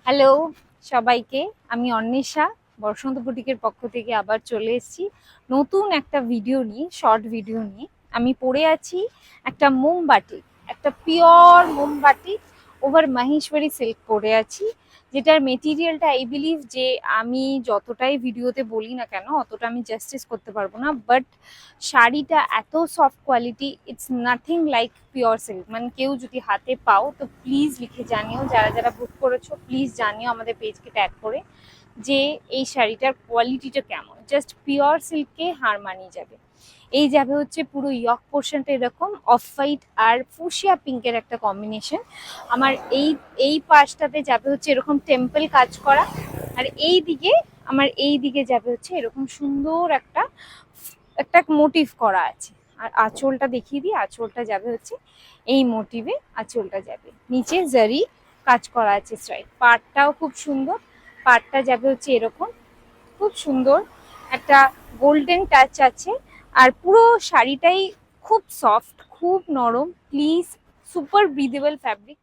Hello সবাইকে, আমি অন্বেষা বসন্ত বুটিকের পক্ষ থেকে আবার চলে এসেছি নতুন একটা ভিডিও নিয়ে, শর্ট ভিডিও নিয়ে। আমি পরে আছি একটা মোমবাটি, একটা পিওর মোমবাটি ওভার মাহেশ্বরী সিল্ক পরে আছি, যেটার মেটেরিয়ালটা আই বিলিভ যে আমি যতটাই ভিডিওতে বলি না কেন অতটা আমি জাস্টিস করতে পারবো না। বাট শাড়িটা এত soft quality, it's nothing like pure silk. মানে কেউ যদি হাতে পাও তো প্লিজ লিখে জানিও, যারা যারা বুক করেছো প্লিজ জানিও আমাদের পেজকে ট্যাগ করে যে এই শাড়িটার কোয়ালিটিটা কেমন। জাস্ট পিওর সিল্ককে হার মানিয়ে যাবে। এই যাবে হচ্ছে পুরো ইয়ক পোর্শনটা এরকম অফ হোয়াইট আর ফুশিয়া পিঙ্কের একটা কম্বিনেশন। আমার এই পাশটাতে যাবে হচ্ছে এরকম টেম্পল কাজ করা, আর এই দিকে যাবে হচ্ছে এরকম সুন্দর একটা একটা মোটিভ করা আছে। আর আঁচলটা দেখিয়ে দিই, আঁচলটা যাবে হচ্ছে এই মোটিভে, আঁচলটা যাবে নিচে জারি কাজ করা আছে স্ট্রাইপ। পাড়টাও খুব সুন্দর, পাড়টা যাবে হচ্ছে এরকম খুব সুন্দর একটা গোল্ডেন টাচ আছে। আর পুরো শাড়িটাই খুব সফট, খুব নরম, প্লিজ সুপার ব্রিদেবল ফ্যাব্রিক।